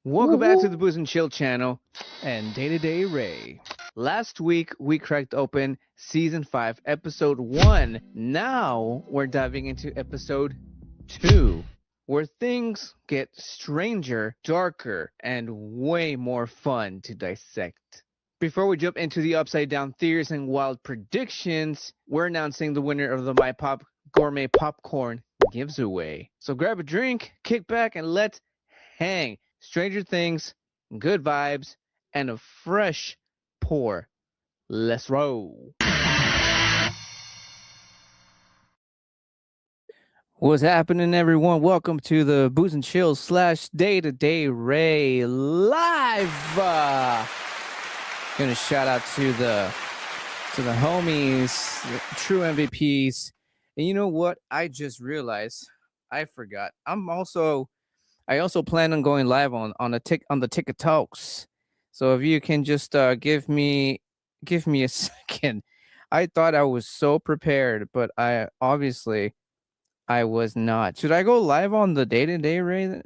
Welcome back to the Booze and Chill channel and Day-to-Day Ray. Last week, we cracked open Season 5, Episode 1. Now, we're diving into Episode 2, where things get stranger, darker, and way more fun to dissect. Before we jump into the upside-down theories and wild predictions, we're announcing the winner of the My Pop Gourmet Popcorn giveaway. So grab a drink, kick back, and let's hang. Stranger Things, good vibes, and a fresh pour. Let's roll. What's happening, everyone? Welcome to the Booze and Chill / Day-to-Day Ray live. Gonna shout out to the homies, the true MVPs. And you know what? I just realized I forgot. I also plan on going live on the TikToks. So if you can just give me a second. I thought I was so prepared, but I was not. Should I go live on the Day-to-Day Ray?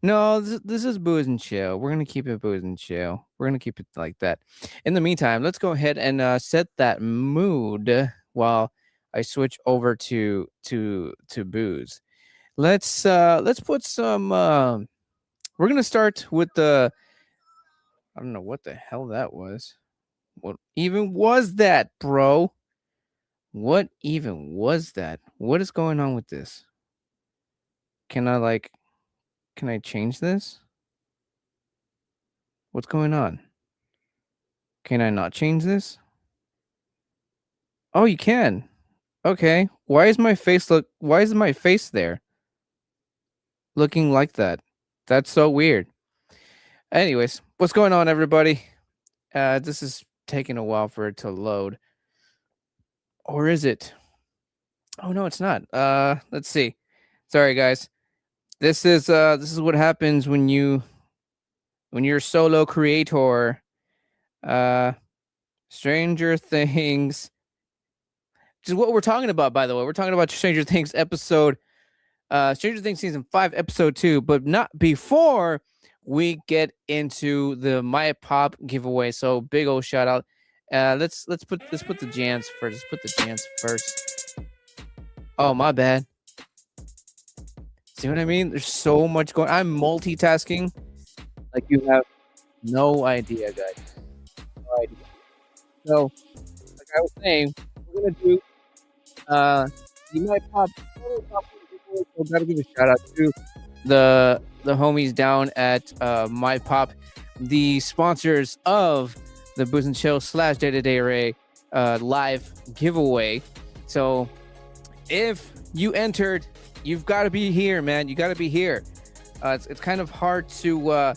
No, this is Booze and Chill. We're gonna keep it Booze and Chill. We're gonna keep it like that. In the meantime, let's go ahead and set that mood while I switch over to booze. Let's put some we're gonna start with I don't know what the hell that was. What even was that, bro? What even was that? What is going on with this? Can I change this? What's going on? Can I not change this? Oh, you can. Okay. Why is my face there? Looking like that. That's so weird. Anyways, what's going on, everybody? This is taking a while for it to load. Or is it? Oh no, it's not. Let's see. Sorry, guys. This is what happens when you're a solo creator. Stranger Things. Just what we're talking about, by the way. We're talking about Stranger Things episode Stranger Things season 5 episode 2, but not before we get into the My Pop giveaway. So big old shout out. Let's put the jams first. Let's put the jams first. Oh, my bad. See what I mean? There's so much going. I'm multitasking like you have no idea, guys. No idea. So, like I was saying, we're gonna do the My Pop. So gotta give a shout out to the homies down at My Pop, the sponsors of the Booze and Chill / Day-to-Day Ray live giveaway. So if you entered, you've got to be here, man. You got to be here. It's kind of hard to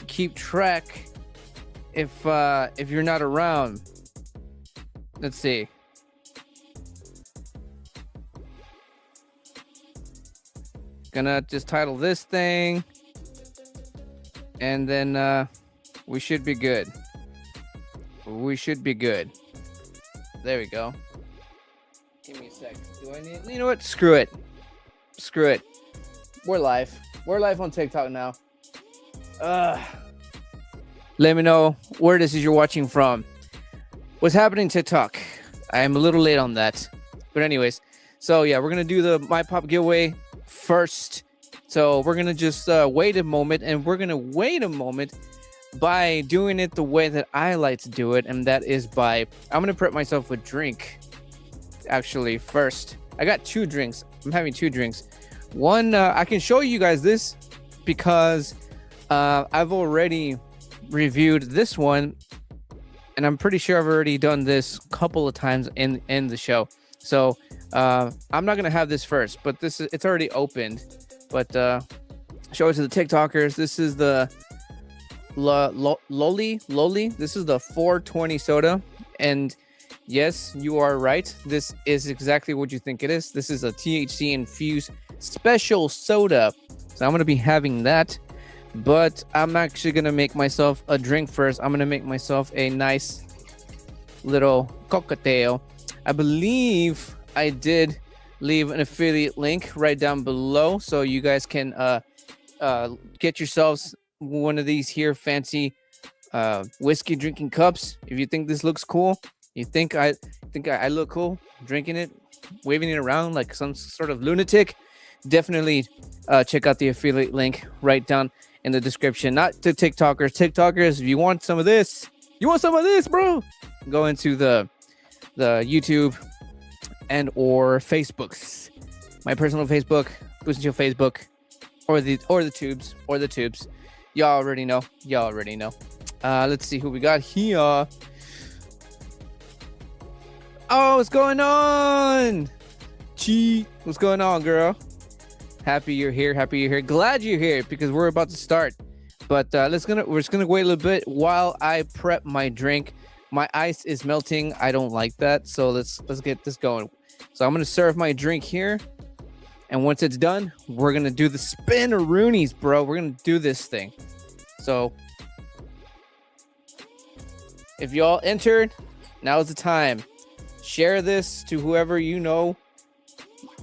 keep track if you're not around. Let's see. Gonna just title this thing, and then we should be good. There we go. Give me a sec. Do I need? You know what? Screw it. We're live on TikTok now. Let me know where this is you're watching from. What's happening TikTok? I'm a little late on that, but anyways. So yeah, we're gonna do the My Pop giveaway first. So we're gonna just wait a moment, and we're gonna wait a moment by doing it the way that I like to do it, and that is by I'm gonna prep myself a drink. Actually, first I got 2 drinks. I'm having 2 drinks. One, I can show you guys this because I've already reviewed this one, and I'm pretty sure I've already done this a couple of times in the show. So I'm not gonna have this first, but it's already opened. But show it to the TikTokers. This is the Loli. This is the 420 soda, and yes, you are right. This is exactly what you think it is. This is a THC infused special soda. So I'm gonna be having that, but I'm actually gonna make myself a drink first. I'm gonna make myself a nice little cocktail. I believe I did leave an affiliate link right down below, so you guys can get yourselves one of these here fancy whiskey drinking cups. If you think this looks cool, you think I look cool drinking it, waving it around like some sort of lunatic, definitely check out the affiliate link right down in the description. Not to TikTokers, if you want some of this, bro, go into the YouTube and or Facebooks. My personal Facebook, Boost Chill Facebook, or the tubes. Y'all already know. Let's see who we got here. Oh, what's going on? Cheat. What's going on, girl? Happy you're here. Glad you're here because we're about to start. But we're just gonna wait a little bit while I prep my drink. My ice is melting. I don't like that. So let's get this going. So I'm gonna serve my drink here. And once it's done, we're gonna do the spin-a-roonies, bro. We're gonna do this thing. So if y'all entered, now's the time. Share this to whoever you know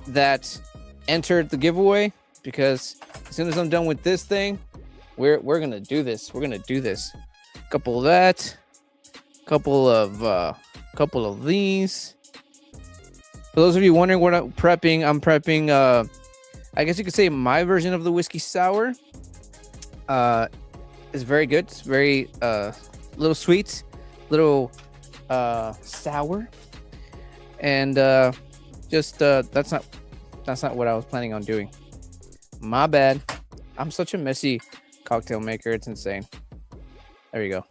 that entered the giveaway, because as soon as I'm done with this thing, we're gonna do this. Couple of that, couple of these. For those of you wondering what I'm prepping, I guess you could say my version of the whiskey sour. It's very good. It's very little sweet, little sour, and just that's not what I was planning on doing. My bad. I'm such a messy cocktail maker. It's insane. There we go.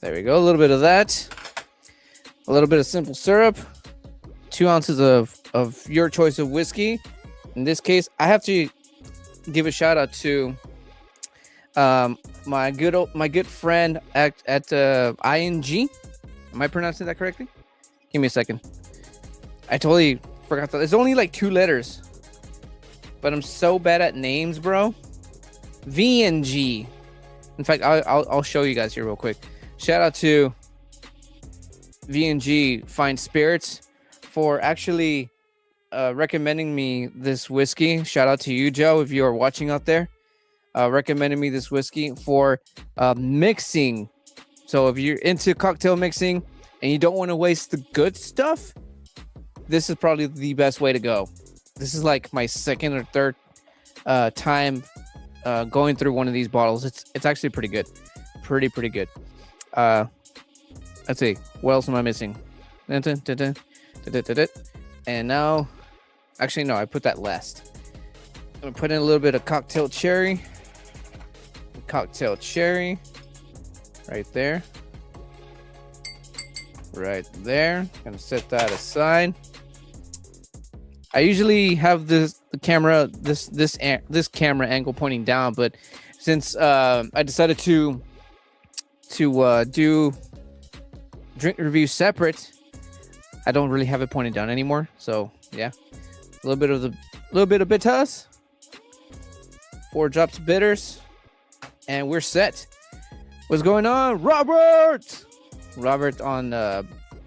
A little bit of that. A little bit of simple syrup. 2 ounces of your choice of whiskey. In this case, I have to give a shout out to my good friend at ING. Am I pronouncing that correctly? Give me a second. I totally forgot that. It's only like 2 letters, but I'm so bad at names, bro. VNG. In fact, I'll show you guys here real quick. Shout out to VNG Fine Spirits for actually recommending me this whiskey. Shout out to you, Joe, if you are watching out there. Recommended me this whiskey for mixing. So if you're into cocktail mixing and you don't want to waste the good stuff, this is probably the best way to go. This is like my second or third time going through one of these bottles. It's actually pretty good. Pretty good. Let's see. What else am I missing? And now, actually, no, I put that last. I'm going to put in a little bit of cocktail cherry. Right there. Gonna set that aside. I usually have the camera this camera angle pointing down, but since I decided to do drink review separate, I don't really have it pointed down anymore. So yeah, a little bit of bitters, 4 drops of bitters, and we're set. What's going on, Robert? Robert on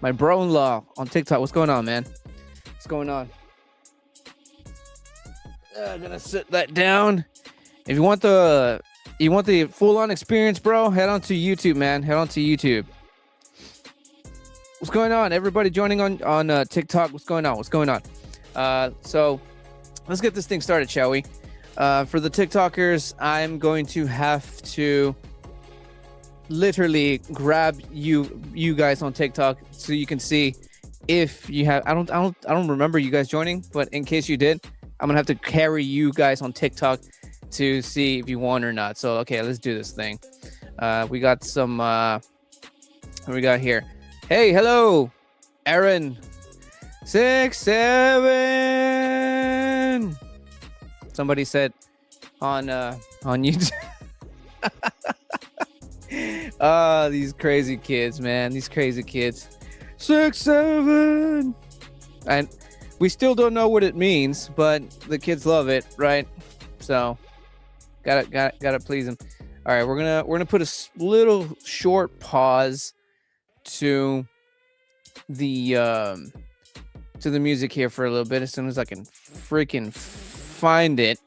my bro-in-law on TikTok. What's going on, man? What's going on? I'm gonna sit that down. If you want the full-on experience, bro, head on to YouTube, man. Head on to YouTube. What's going on? Everybody joining on TikTok. What's going on? So let's get this thing started, shall we? For the TikTokers, I'm going to have to literally grab you guys on TikTok so you can see if you have. I don't remember you guys joining, but in case you did, I'm gonna have to carry you guys on TikTok to see if you won or not. So okay, let's do this thing. We got some. What we got here? Hey, hello, Aaron. 67. Somebody said on YouTube. These crazy kids, man. These crazy kids. 67. And we still don't know what it means, but the kids love it, right? So gotta please them. All right, we're gonna put a little short pause to the music here for a little bit as soon as I can freaking find it.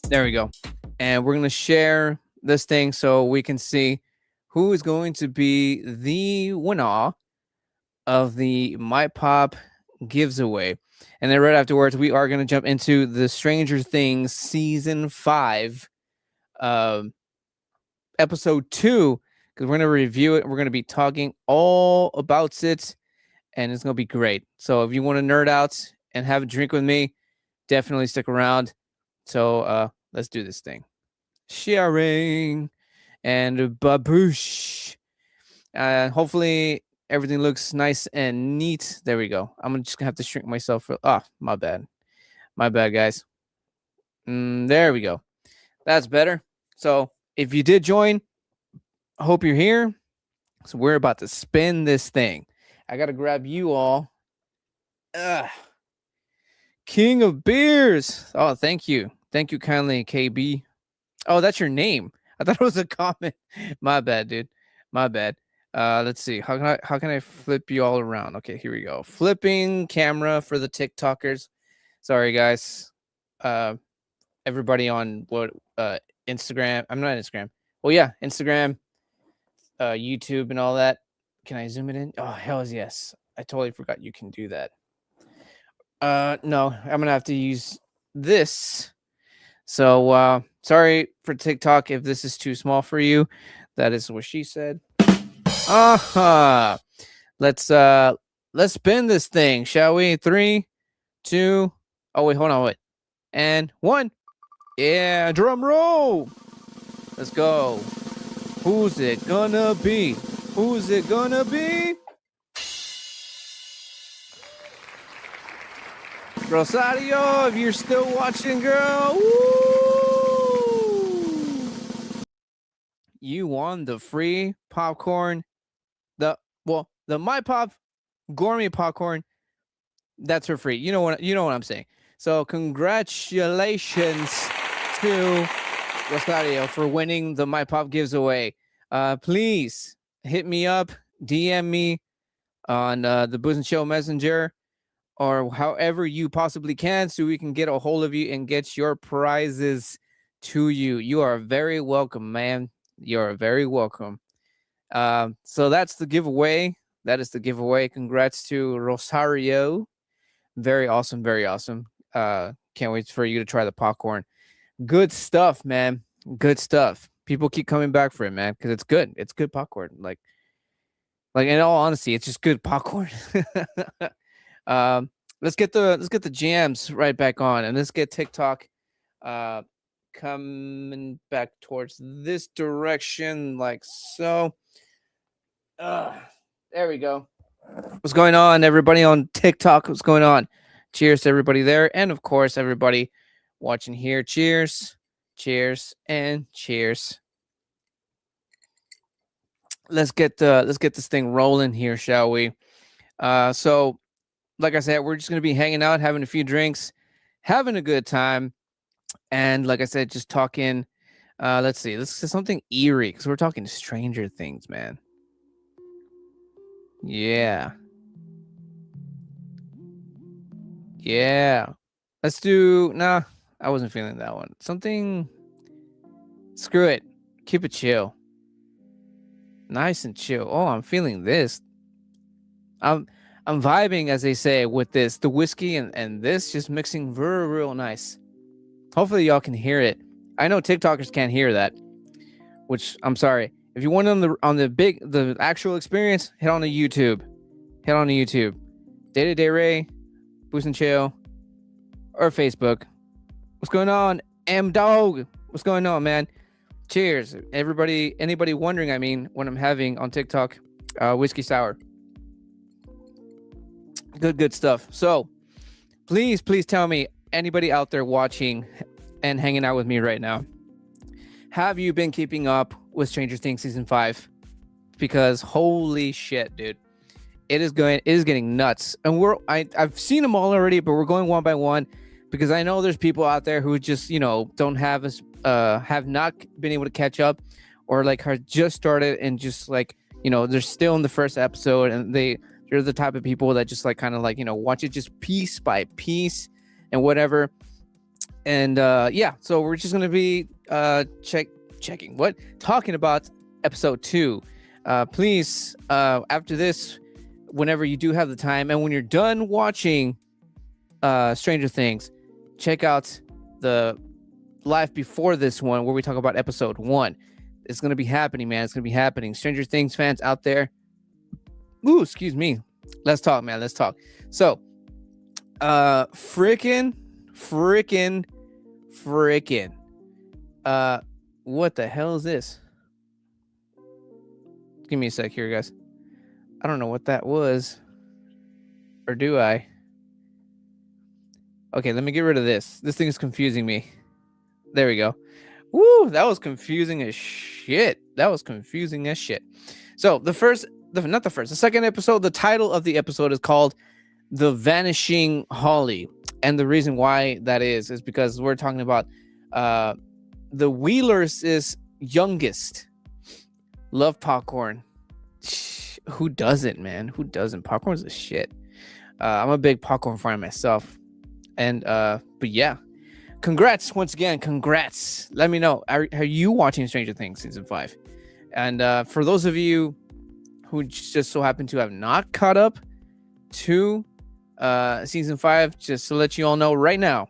There we go. and we're gonna share this thing so we can see who is going to be the winner of the My Pop gives away. And then right afterwards, we are going to jump into the Stranger Things season 5, episode 2, because we're going to review it. We're going to be talking all about it, and it's going to be great. So if you want to nerd out and have a drink with me, definitely stick around. So let's do this thing. Sharing and baboosh. Hopefully everything looks nice and neat. There we go. I'm just gonna have to shrink myself. My bad. My bad, guys. There we go. That's better. So if you did join, I hope you're here. So we're about to spin this thing. I gotta grab you all. King of beers. Oh, thank you. Thank you kindly, KB. Oh, that's your name. I thought it was a comment. My bad, dude. My bad. Let's see. How can I flip you all around? Okay, here we go. Flipping camera for the TikTokers. Sorry, guys. Everybody on Instagram. I'm not Instagram. Well, yeah, Instagram, YouTube, and all that. Can I zoom it in? Oh, hell yes. I totally forgot you can do that. No, I'm gonna have to use this. So sorry for TikTok if this is too small for you. That is what she said. Let's spin this thing, shall we? 3, 2. Oh wait, hold on, wait. And 1. Yeah, drum roll. Let's go. Who's it gonna be? Who's it gonna be? Rosario, if you're still watching, girl, woo! You won the free popcorn. The My Pop gourmet popcorn. That's for free. You know what I'm saying. So congratulations to Rosario for winning the My Pop giveaway. Please hit me up, DM me on the Booze and Chill Messenger, or however you possibly can, so we can get a hold of you and get your prizes to you. You are very welcome, man. You're very welcome. So that's the giveaway. That is the giveaway. Congrats to Rosario. Very awesome. Very awesome. Can't wait for you to try the popcorn. Good stuff, man. Good stuff. People keep coming back for it, man, because it's good. It's good popcorn. Like in all honesty, it's just good popcorn. Let's get the jams right back on, and let's get TikTok coming back towards this direction, like so. There we go. What's going on, everybody on TikTok? What's going on? Cheers to everybody there, and of course everybody watching here. Cheers, cheers, and cheers. Let's get this thing rolling here, shall we? So like I said, we're just gonna be hanging out, having a few drinks, having a good time, and like I said, just talking. Let's see, let's say something eerie, because we're talking Stranger Things, man. Yeah. Let's do. Nah, I wasn't feeling that one. Something. Screw it. Keep it chill. Nice and chill. Oh, I'm feeling this. I'm vibing, as they say, with this. The whiskey and this just mixing real nice. Hopefully y'all can hear it. I know TikTokers can't hear that, which I'm sorry. If you want the actual experience, head on to YouTube. Day to Day Ray, Boost and Chill, or Facebook. What's going on, M Dog? What's going on, man? Cheers, everybody. Anybody wondering? I mean, what I'm having on TikTok, whiskey sour. Good stuff. So, please tell me, anybody out there watching and hanging out with me right now, have you been keeping up with Stranger Things season 5? Because holy shit, dude, it is getting nuts. And I've seen them all already, but we're going one by one, because I know there's people out there who just, don't have not been able to catch up, or like have just started and just like, they're still in the first episode, and they're the type of people that just like kind of like, watch it just piece by piece and whatever. And yeah, so we're just gonna be talking about episode 2. Please, after this, whenever you do have the time, and when you're done watching Stranger Things, check out the live before this one where we talk about episode 1. It's gonna be happening, man. It's gonna be happening. Stranger Things fans out there, ooh, excuse me. Let's talk, man. Let's talk. So, freaking. What the hell is this? Give me a sec here, guys. I don't know what that was. Or do I? Okay, let me get rid of this. This thing is confusing me. There we go. Woo, that was confusing as shit. So the second episode, the title of the episode is called The Vanishing Holly. And the reason why that is because we're talking about the Wheelers' youngest. Love popcorn. Who doesn't, man? Who doesn't? Popcorn's the shit. I'm a big popcorn fan myself. And but yeah. Congrats once again. Congrats. Let me know. Are you watching Stranger Things season 5? And for those of you who just so happen to have not caught up to season 5, just to let you all know right now,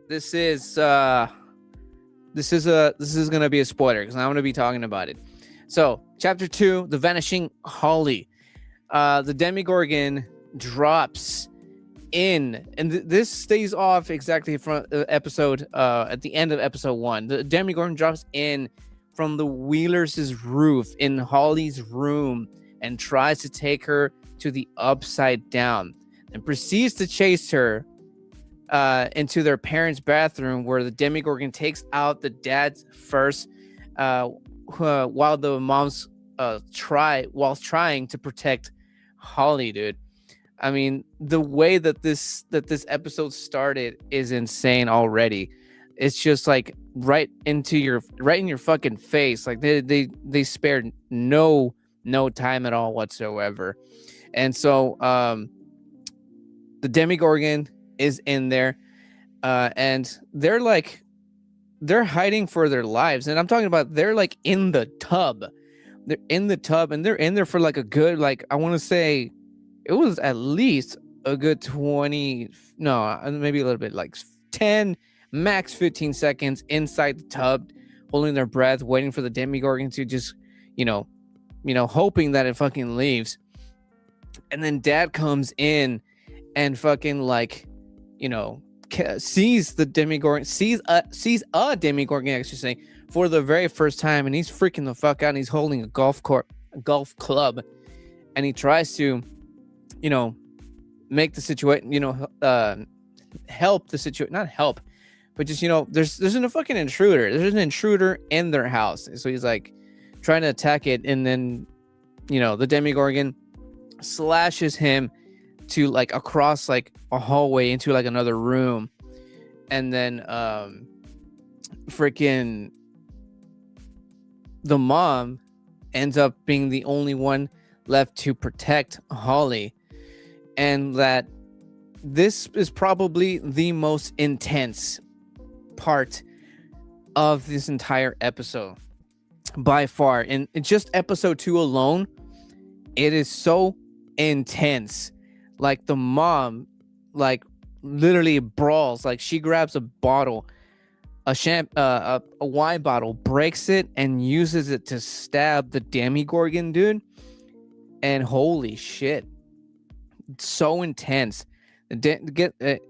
this is gonna be a spoiler because I'm gonna be talking about it. So chapter 2, The Vanishing Holly. The Demogorgon drops in, and this stays off exactly from episode at the end of episode 1. The Demogorgon drops in from the Wheelers' roof in Holly's room and tries to take her to the upside down and proceeds to chase her into their parents' bathroom, where the Demogorgon takes out the dad's first while the mom's trying to protect Holly, dude. I mean, the way that this episode started is insane already. It's just like right in your fucking face. Like they spared no time at all whatsoever. And so the Demogorgon is in there, and they're hiding for their lives. And I'm talking about they're like in the tub. They're in the tub, and they're in there for like a good, like, I want to say it was at least a good 20, no, maybe a little bit, like 10, max 15 seconds inside the tub, holding their breath, waiting for the Demogorgon to just, hoping that it fucking leaves. And then dad comes in and fucking sees the Demogorgon, sees a Demogorgon, I should say, for the very first time, and he's freaking the fuck out, and he's holding a golf club, and he tries to, make the situation, help the situation, not help, but just, there's a fucking intruder. There's an intruder in their house. So he's like trying to attack it. And then, the Demogorgon slashes him to like across like a hallway into like another room. And then, freaking the mom ends up being the only one left to protect Holly. And that this is probably the most intense part of this entire episode by far. In just episode 2 alone, it is so intense. Like the mom, like literally brawls. Like she grabs a bottle, a wine bottle, breaks it, and uses it to stab the Demogorgon, dude. And holy shit, so intense.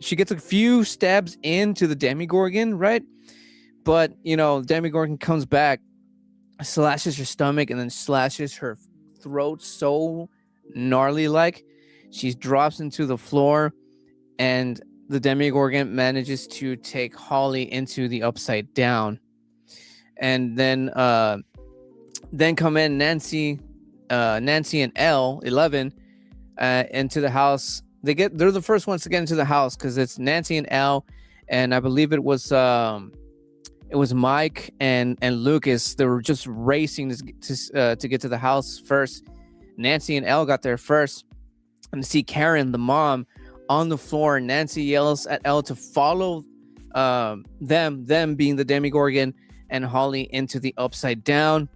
She gets a few stabs into the Demogorgon, right? But Demogorgon comes back, slashes her stomach, and then slashes her throat so gnarly, like she drops into the floor, and the Demogorgon manages to take Holly into the upside down. And then come in Nancy and Elle 11 into the house. They're the first ones to get into the house because it's Nancy and Elle, and I believe it was Mike and Lucas. They were just racing to get to the house first. Nancy and Elle got there first, and see Karen, the mom, on the floor. Nancy yells at Elle to follow them being the Demogorgon and Holly into the Upside Down.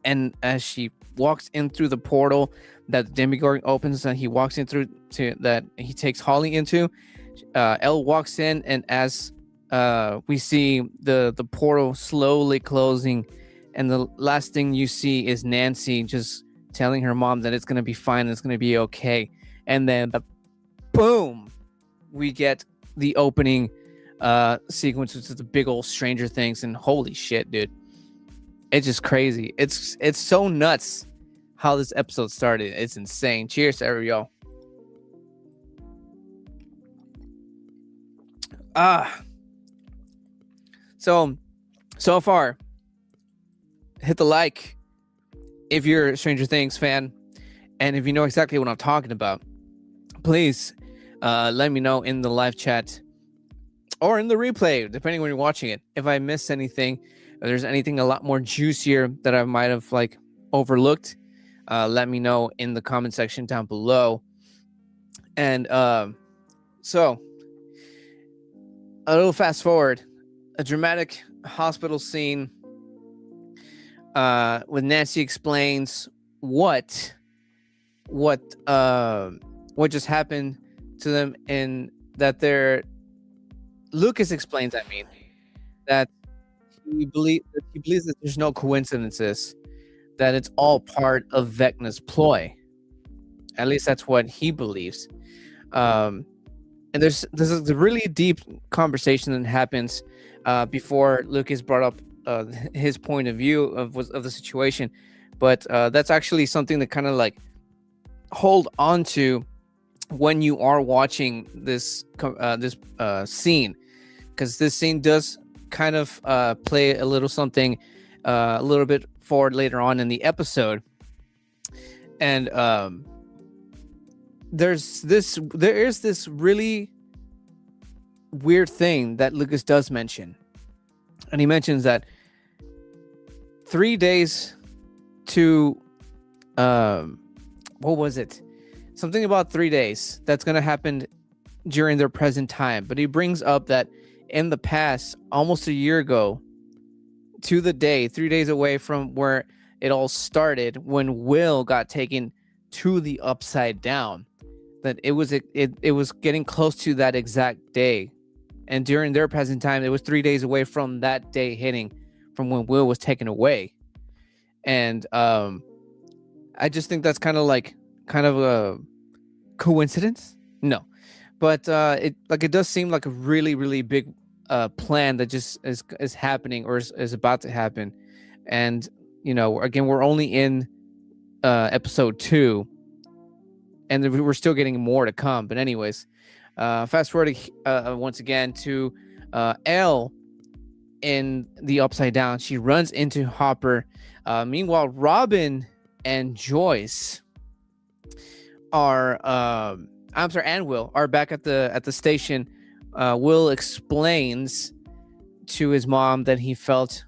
And as she walks in through the portal that the Demogorgon opens and he walks in through to that he takes Holly into, Elle walks in, and as we see the portal slowly closing, and the last thing you see is Nancy just telling her mom that it's going to be fine, it's going to be okay. And then boom, we get the opening sequence, which is the big old Stranger Things, and holy shit, dude, it's just crazy. It's so nuts how this episode started. It's insane. Cheers to every y'all. So far, hit the like if you're a Stranger Things fan, and if you know exactly what I'm talking about, please let me know in the live chat or in the replay, depending when you're watching it. If I missed anything, or there's anything a lot more juicier that I might have like overlooked, let me know in the comment section down below. And so a little fast forward, a dramatic hospital scene with Nancy explains what just happened to them, and that Lucas explains, I mean, that he believes that there's no coincidences, that it's all part of Vecna's ploy. At least that's what he believes. And there's a really deep conversation that happens before Lucas brought up his point of view of the situation, but that's actually something to kind of like hold on to when you are watching this scene, because this scene does kind of play a little something a little bit forward later on in the episode. And there is this really weird thing that Lucas does mention, and he mentions that 3 days to what was it? Something about 3 days that's going to happen during their present time. But he brings up that in the past, almost a year ago to the day, 3 days away from where it all started, when Will got taken to the Upside Down, that it was getting close to that exact day. And during their present time, it was 3 days away from that day hitting, from when Will was taken away. And I just think that's kind of a coincidence. No, but it does seem like a really, really big plan that just is happening, or is about to happen. And again, we're only in episode 2, and we're still getting more to come. But anyways, fast forward once again to Elle in the Upside Down. She runs into Hopper. Meanwhile, Robin and Joyce and Will are back at the station. Will explains to his mom that he felt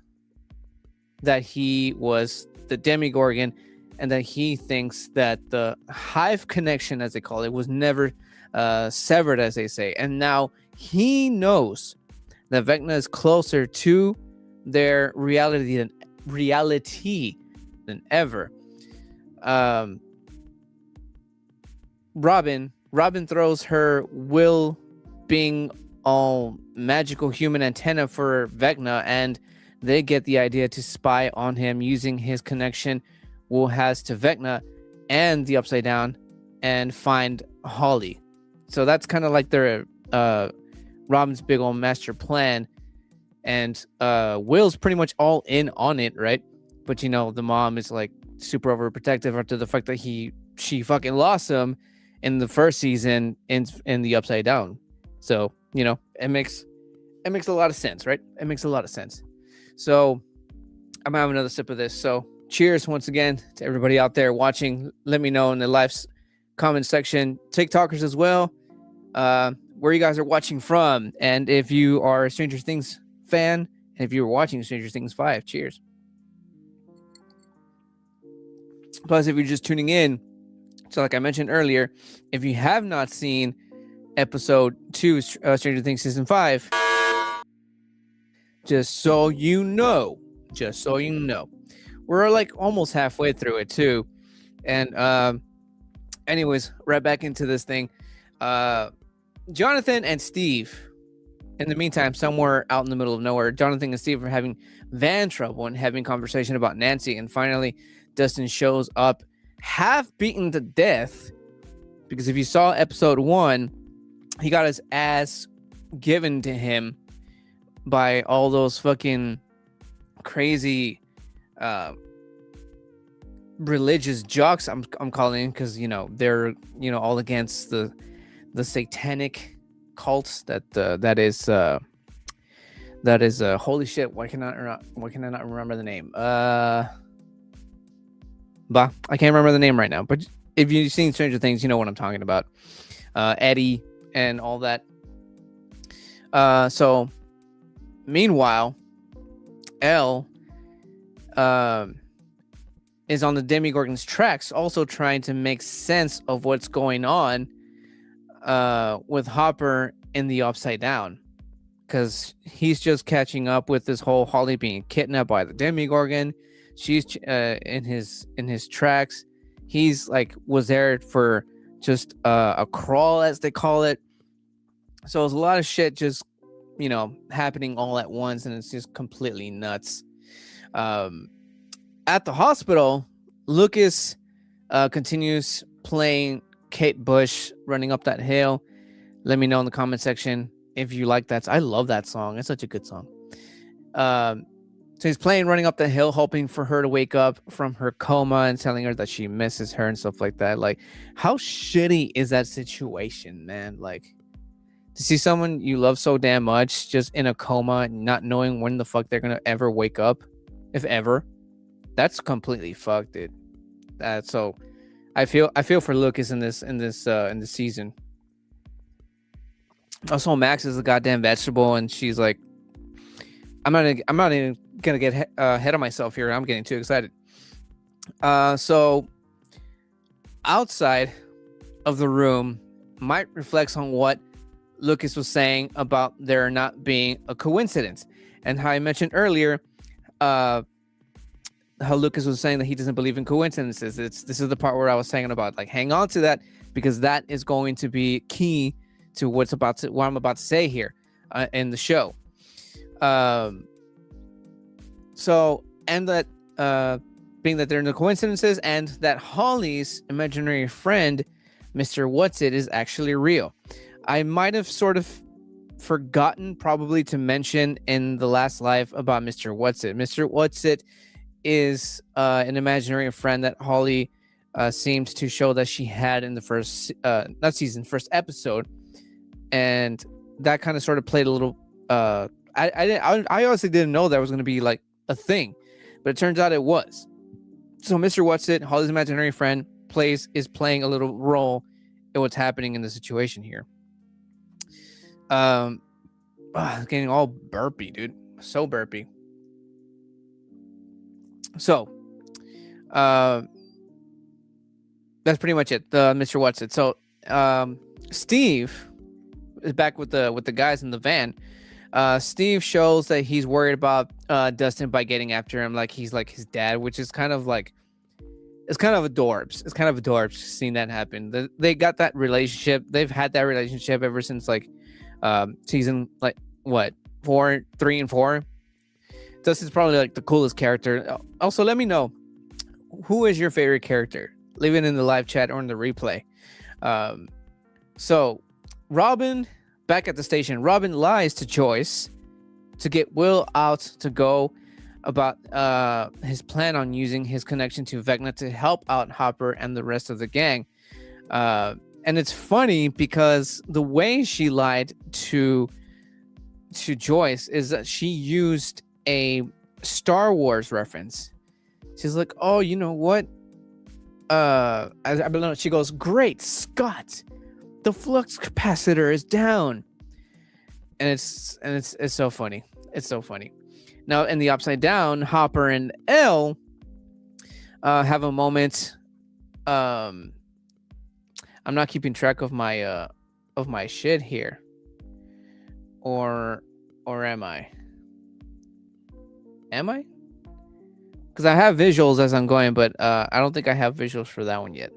that he was the Demogorgon, and that he thinks that the hive connection, as they call it, was never severed, as they say. And now he knows that Vecna is closer to their reality than ever. Robin throws her Will being all magical human antenna for Vecna, and they get the idea to spy on him using his connection Will has to Vecna and the Upside Down, and find Holly. So that's kind of like their Robin's big old master plan. And Will's pretty much all in on it, right? But the mom is like super overprotective after the fact that she fucking lost him in the first season in the Upside Down. So it makes a lot of sense, right? It makes a lot of sense. So I'm gonna have another sip of this. So cheers once again to everybody out there watching. Let me know in the live comment section, TikTokers as well, where you guys are watching from, and if you are a Stranger Things fan, and if you were watching Stranger Things 5, cheers. Plus, if you're just tuning in, so like I mentioned earlier, if you have not seen episode 2, Stranger Things season 5. Just so you know, we're like almost halfway through it too. And anyways, right back into this thing. Jonathan and Steve, in the meantime, somewhere out in the middle of nowhere, Jonathan and Steve are having van trouble and having conversation about Nancy. And finally, Dustin shows up, half beaten to death, because if you saw episode 1, he got his ass given to him by all those fucking crazy religious jocks, I'm calling, because they're all against the satanic cults that is holy shit, why can I not remember the name? I can't remember the name right now, but if you've seen Stranger Things, you know what I'm talking about. Eddie and all that. So meanwhile, Elle is on the Demogorgon's tracks, also trying to make sense of what's going on with Hopper in the Upside Down, because he's just catching up with this whole Holly being kidnapped by the Demogorgon. She's in his tracks. He's like was there for just a crawl, as they call it. So there's a lot of shit just happening all at once, and it's just completely nuts. At the hospital, Lucas continues playing Kate Bush, Running Up That Hill. Let me know in the comment section if you like that. I love that song. It's such a good song. So he's playing Running Up the Hill, hoping for her to wake up from her coma and telling her that she misses her and stuff like that. Like, how shitty is that situation, man? Like, to see someone you love so damn much just in a coma and not knowing when the fuck they're gonna ever wake up, if ever. That's completely fucked, dude. So I feel for Lucas in this season. Also, Max is a goddamn vegetable, and she's like, I'm not even gonna get ahead of myself here. I'm getting too excited. So outside of the room might reflects on what Lucas was saying about there not being a coincidence, and how I mentioned earlier, how Lucas was saying that he doesn't believe in coincidences. This is the part where I was saying about, like, hang on to that, because that is going to be key to what I'm about to say here in the show. So, and that being that there are no coincidences, and that Holly's imaginary friend, Mr. Whatsit, is actually real. I might have sort of forgotten probably to mention in the last live about Mr. Whatsit. Mr. Whatsit is an imaginary friend that Holly seems to show that she had in the first episode, and that kind of sort of played a little. I honestly didn't know that was going to be like a thing, but it turns out it was. So Mr. Whatsit, Holly's imaginary friend, is playing a little role in what's happening in the situation here. Getting all burpy, dude. So burpy. So, that's pretty much it. The Mr. Whatsit. So, Steve is back with the guys in the van. Steve shows that he's worried about Dustin by getting after him, like he's like his dad, which is kind of like, it's kind of adorbs. It's kind of adorbs seeing that happen. They got that relationship. They've had that relationship ever since like season like what 3 and 4. Dustin's probably like the coolest character. Also, let me know, who is your favorite character? Leave it in the live chat or in the replay. So Robin, back at the station, Robin lies to Joyce to get Will out to go about his plan on using his connection to Vecna to help out Hopper and the rest of the gang. And it's funny because the way she lied to Joyce is that she used a Star Wars reference. She's like, oh, you know what? I believe she goes, great Scott, the flux capacitor is down. And it's so funny. It's so funny. Now in the Upside Down, Hopper and Elle have a moment. I'm not keeping track of my of my shit here. Or am I? Am I? Because I have visuals as I'm going, but I don't think I have visuals for that one yet.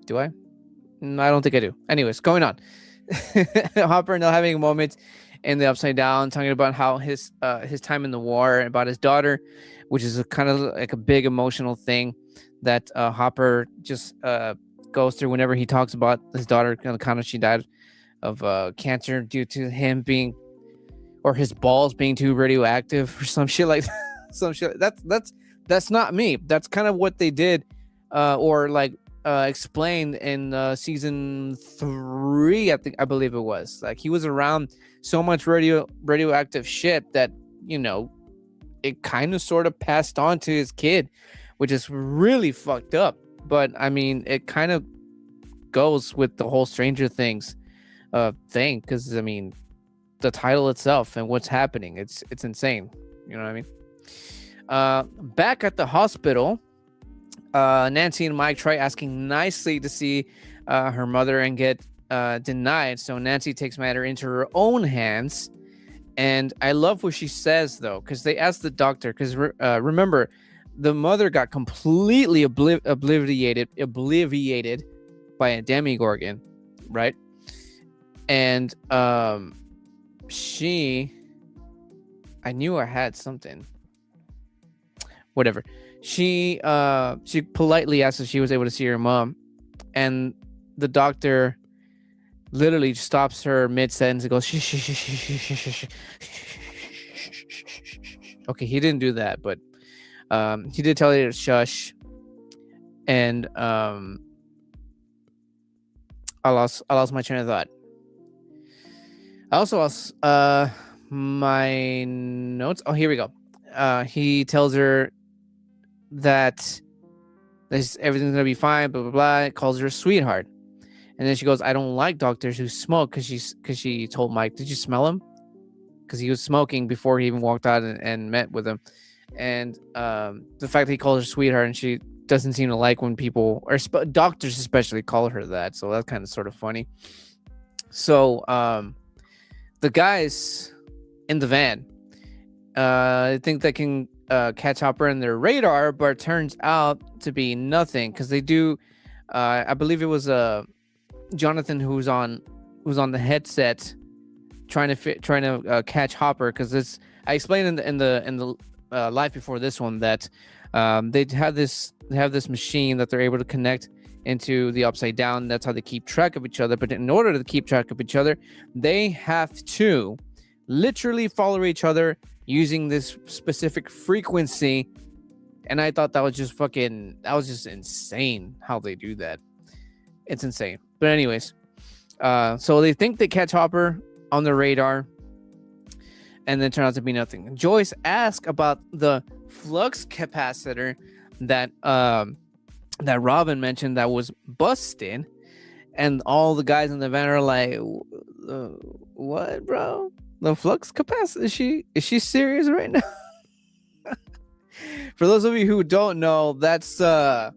Do I? I don't think I do. Anyways, going on. Hopper now having a moment in the Upside Down, talking about how his time in the war, about his daughter, which is a kind of like a big emotional thing that Hopper just goes through whenever he talks about his daughter. Kind of she died of cancer due to him being, or his balls being too radioactive or some shit like that. Some shit. That's not me. That's kind of what they did, or like explained in season 3. I believe it was. Like he was around so much radioactive shit that it kind of sort of passed on to his kid, which is really fucked up. But I mean, it kind of goes with the whole Stranger Things thing, because I mean, the title itself and what's happening, it's insane. You know what I mean? Back at the hospital, Nancy and Mike try asking nicely to see her mother and get denied. So Nancy takes matter into her own hands. And I love what she says, though, because they asked the doctor, because remember, the mother got completely obliviated by a demigorgon, right? And I knew I had something. Whatever. She politely asked if she was able to see her mom, and the doctor literally stops her mid-sentence and goes, shh, shh, shh, shh, shh, shh. Okay, he didn't do that, but he did tell her to shush. And I lost my train of thought. I also lost my notes. Oh, here we go. He tells her that everything's gonna be fine, blah blah blah. It calls her a sweetheart, and then she goes, "I don't like doctors who smoke," because she told Mike, "Did you smell him?" Because he was smoking before he even walked out and met with him, and the fact that he calls her sweetheart, and she doesn't seem to like when people or doctors especially call her that, so that's kind of sort of funny. So the guys in the van, I think they can catch Hopper in their radar, but it turns out to be nothing, because they do. I believe it was Jonathan who's on the headset trying to catch Hopper, because I explained in the live before this one that they have this machine that they're able to connect into the Upside Down. That's how they keep track of each other. But in order to keep track of each other, they have to literally follow each other using this specific frequency. And I thought that was just insane how they do that. It's insane. But anyways, so they think they catch Hopper on the radar, and then it turned out to be nothing. Joyce asked about the flux capacitor that Robin mentioned that was busted, and all the guys in the van are like, what, bro? The flux capacitor? Is she serious right now? For those of you who don't know, that's a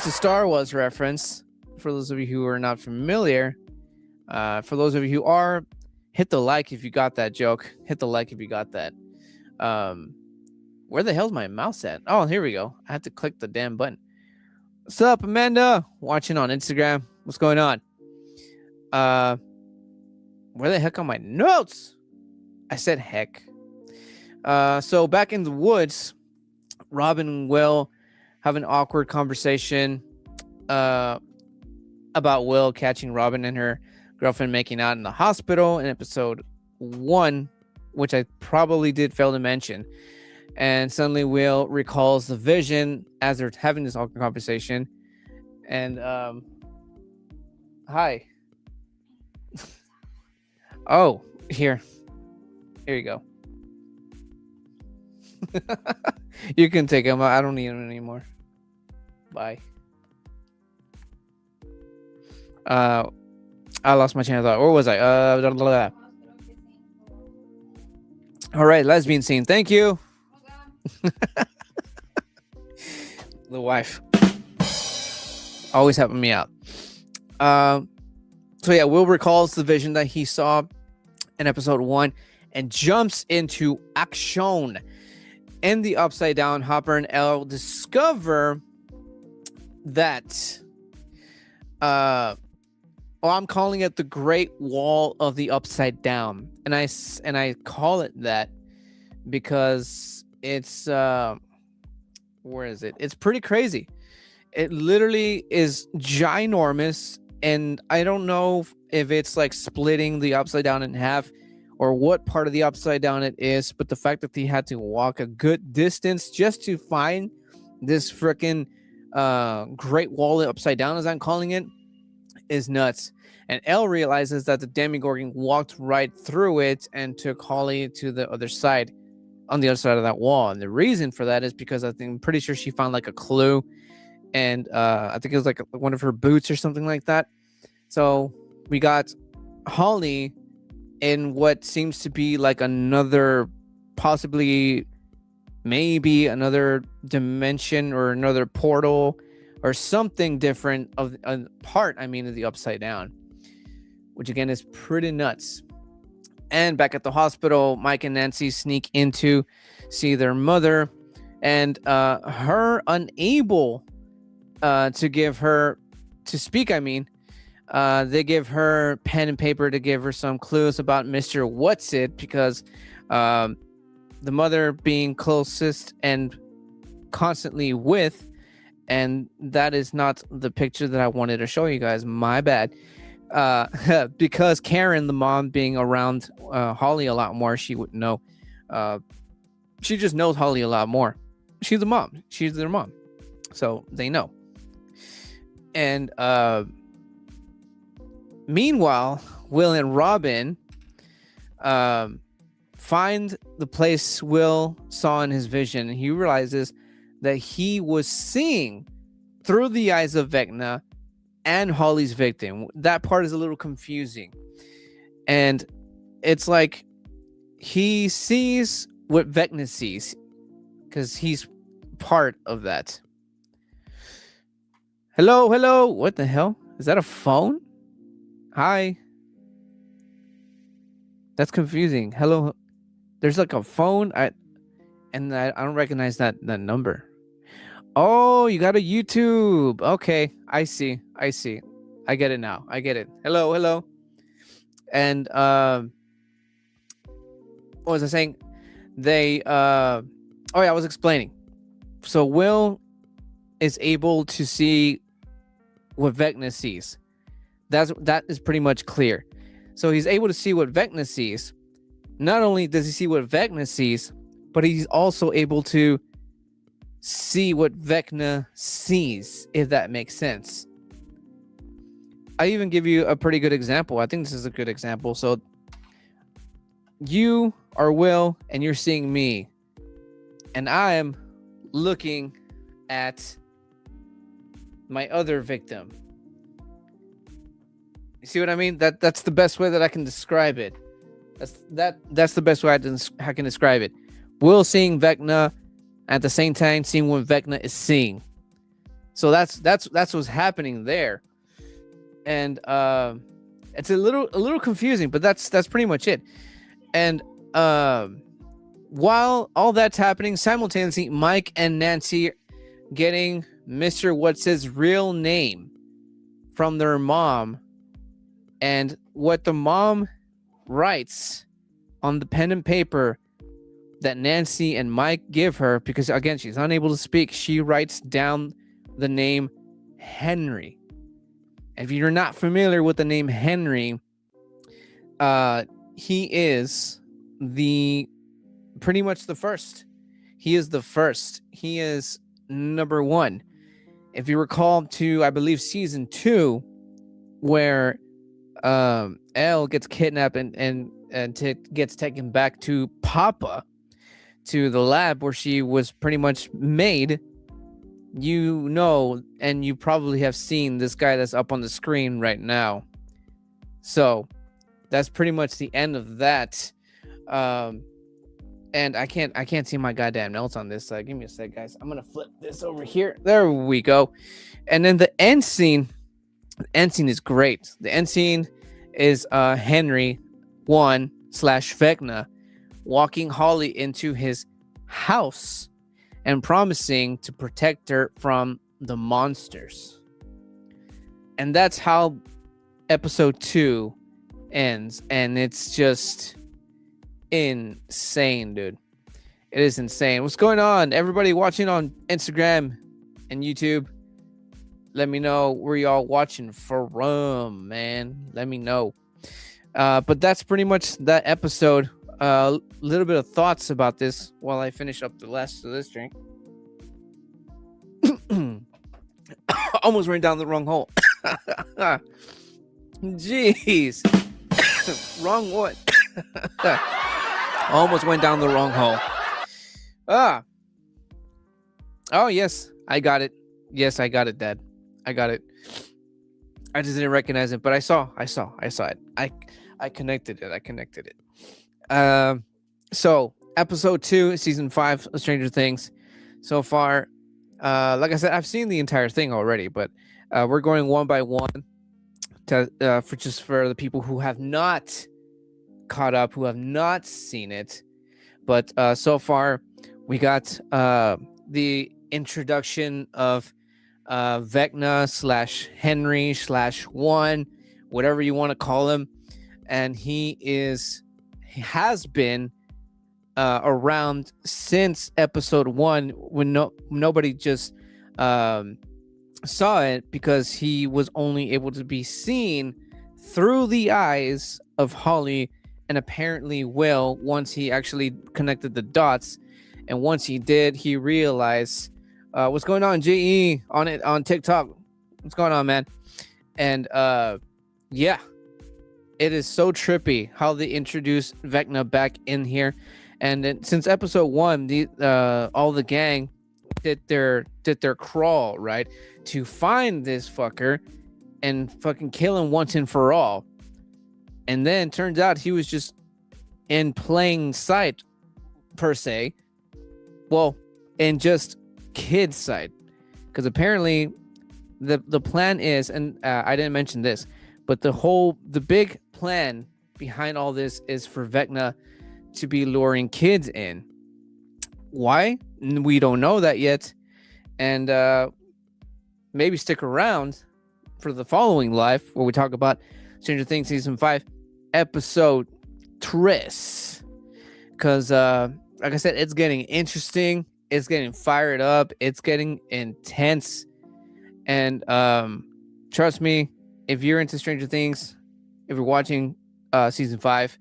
Star Wars reference. For those of you who are not familiar, for those of you who are, hit the like if you got that joke. Hit the like if you got that. Where the hell's my mouse at? Oh, here we go. I had to click the damn button. What's up, Amanda? Watching on Instagram. What's going on? Where the heck are my notes? I said heck. So back in the woods, Robin and Will have an awkward conversation about Will catching Robin and her girlfriend making out in the hospital in episode 1, which I probably did fail to mention. And suddenly Will recalls the vision as they're having this awkward conversation. And hi. Oh, here you go. You can take him. I don't need him anymore. Bye. I lost my chain of thought. Where was I? Blah, blah, blah. All right, lesbian scene. Thank you. The wife always helping me out. So yeah, Will recalls the vision that he saw in episode 1 and jumps into action. In the Upside Down, Hopper and Elle discover that I'm calling it the Great Wall of the Upside Down, and I call it that because it's where is it? It's pretty crazy. It literally is ginormous, and I don't know if it's like splitting the Upside Down in half or what part of the Upside Down it is, but the fact that they had to walk a good distance just to find this freaking Great Wall Upside Down, as I'm calling it, is nuts. And Elle realizes that the Demogorgon walked right through it and took Holly to the other side, on the other side of that wall. And the reason for that is because I'm pretty sure she found like a clue, and I think it was like one of her boots or something like that. So we got Holly in what seems to be like another, possibly maybe another dimension or another portal or something different of a part, of the Upside Down, which again is pretty nuts. And back at the hospital, Mike and Nancy sneak in to see their mother, and her unable to give her to speak. They give her pen and paper to give her some clues about Mr. What's-It, because the mother being closest and constantly with, and that is not the picture that I wanted to show you guys. My bad. Because Karen, the mom, being around Holly a lot more, she would know. She just knows Holly a lot more. She's the mom. She's their mom. So they know. And meanwhile, Will and Robin find the place Will saw in his vision. And he realizes that he was seeing through the eyes of Vecna and Holly's victim. That part is a little confusing. And it's like he sees what Vecna sees, because he's part of that. Hello. What the hell? Is that a phone? Hi. That's confusing. Hello. There's like a phone. I don't recognize that number. Oh, you got a YouTube. Okay, I see. I get it now. I get it. Hello. And what was I saying? I was explaining. So Will is able to see what Vecna sees. That is pretty much clear. So he's able to see what Vecna sees. Not only does he see what Vecna sees, but he's also able to see what Vecna sees, if that makes sense. I even give you a pretty good example. I think this is a good example. So you are Will and you're seeing me, and I am looking at my other victim. You see what I mean? That's the best way that I can describe it. That's the best way I can describe it. Will seeing Vecna, at the same time seeing what Vecna is seeing. So that's what's happening there. And it's a little confusing, but that's pretty much it. And while all that's happening, simultaneously, Mike and Nancy getting Mr. What's-His real name from their mom, and what the mom writes on the pen and paper that Nancy and Mike give her, because again, she's unable to speak. She writes down the name Henry. If you're not familiar with the name Henry, he is pretty much the first. He is the first. He is number one. If you recall to, I believe, season 2, where Elle gets kidnapped and gets taken back to Papa, to the lab where she was pretty much made, and you probably have seen this guy that's up on the screen right now. So that's pretty much the end of that. And I can't see my goddamn notes on this. Give me a sec, guys. I'm gonna flip this over here. There we go. And then the end scene The end scene is great. The end scene is Henry 1/Vecna walking Holly into his house and promising to protect her from the monsters. And that's how episode 2 ends. And it's just insane, dude. It is insane. What's going on? Everybody watching on Instagram and YouTube, let me know where y'all watching from, man. Let me know. But that's pretty much that episode. A little bit of thoughts about this while I finish up the last of this drink. Almost ran down the wrong hole. Jeez. Wrong one. Almost went down the wrong hole. Oh, yes. I got it. Yes, I got it, Dad. I got it. I just didn't recognize it, but I saw it. I connected it. So episode 2, season 5 of Stranger Things. So far, like I said, I've seen the entire thing already, but we're going one by one to for the people who have not caught up, who have not seen it. But so far, we got the introduction of Vecna/Henry/1, whatever you want to call him, and he has been around since episode 1 when nobody just saw it, because he was only able to be seen through the eyes of Holly and apparently Will once he actually connected the dots. And once he did, he realized what's going on, JE, on TikTok. What's going on, man? And yeah, it is so trippy how they introduced Vecna back in here. And then, since episode 1, all the gang did their crawl, right, to find this fucker and fucking kill him once and for all. And then turns out he was just in plain sight, per se. Well, in just kids' sight, because apparently the plan is, and I didn't mention this, but the big plan behind all this is for Vecna to be luring kids in. Why? We don't know that yet. And maybe stick around for the following live, where we talk about Stranger Things season 5 episode 3, because like I said, it's getting interesting, it's getting fired up, it's getting intense. And trust me, if you're into Stranger Things, if you're watching season 5,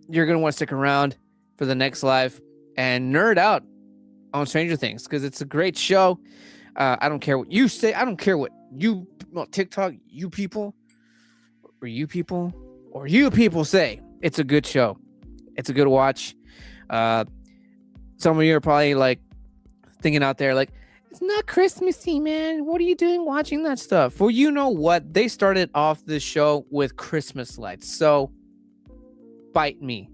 you're gonna want to stick around for the next live and nerd out on Stranger Things, because it's a great show. I don't care what you say. I don't care what you TikTok, you people say. It's a good show. It's a good watch. Some of you are probably like thinking out there, like, it's not Christmassy, man. What are you doing watching that stuff? Well, you know what? They started off this show with Christmas lights. So bite me.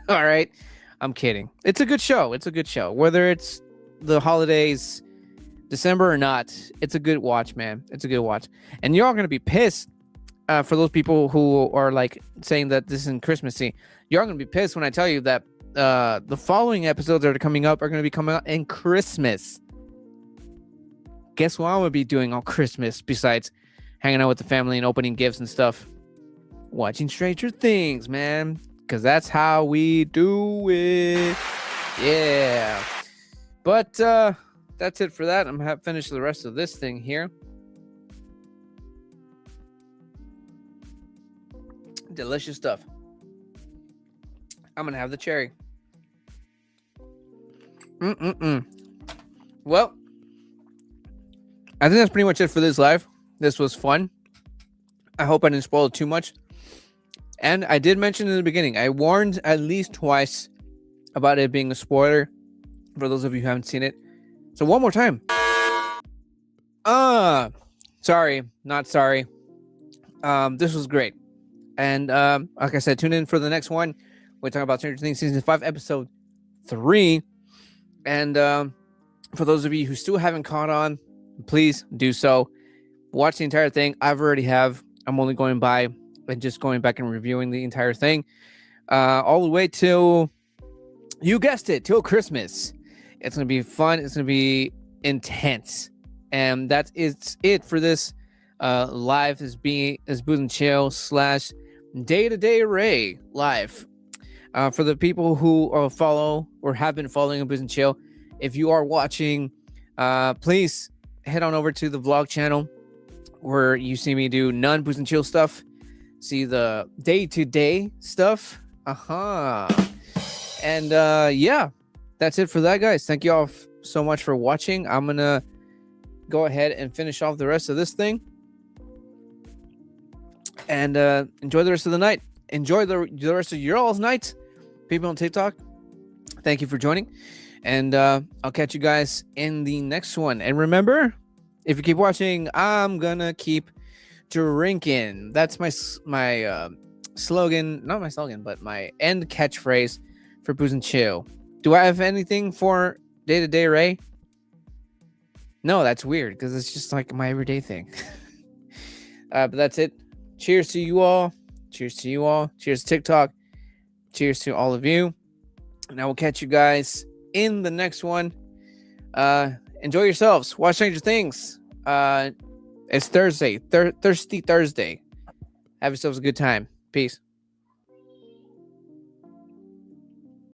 All right. I'm kidding. It's a good show. Whether it's the holidays, December or not, it's a good watch, man. It's a good watch. And you're all going to be pissed for those people who are like saying that this isn't Christmassy. You're all going to be pissed when I tell you that the following episodes that are coming up are going to be coming out in Christmas. Guess what I'm going to be doing on Christmas besides hanging out with the family and opening gifts and stuff? Watching Stranger Things, man. Because that's how we do it. Yeah. But that's it for that. I'm going to finish the rest of this thing here. Delicious stuff. I'm going to have the cherry. Well, I think that's pretty much it for this live. This was fun. I hope I didn't spoil it too much. And I did mention in the beginning, I warned at least twice about it being a spoiler for those of you who haven't seen it. So one more time. Sorry, not sorry. This was great. And like I said, tune in for the next one. We're talking about Stranger Things season 5, episode 3. And for those of you who still haven't caught on, please do so. watch the entire thing. I've already have. I'm only going by and just going back and reviewing the entire thing, all the way till, you guessed it, till Christmas. It's gonna be fun. It's gonna be intense, and that is it for this live as Booze and Chill / day-to-day Ray live. For the people who follow or have been following Booze and Chill, if you are watching, please head on over to the vlog channel where you see me do non-Booze and Chill stuff. See the day-to-day stuff. And yeah, that's it for that, guys. Thank you all so much for watching. I'm gonna go ahead and finish off the rest of this thing, and enjoy the rest of the night. Enjoy the rest of your all's night, people on TikTok. Thank you for joining, and I'll catch you guys in the next one. And remember, if you keep watching, I'm gonna keep drinking. That's my slogan, not my slogan, but my end catchphrase for Booze and Chill. Do I have anything for day-to-day Ray? No, that's weird because it's just like my everyday thing. But that's it. Cheers to you all. Cheers to you all. Cheers to TikTok. Cheers to all of you. And I will catch you guys in the next one. Enjoy yourselves. Watch Stranger Things. It's Thursday. Thirsty Thursday. Have yourselves a good time. Peace.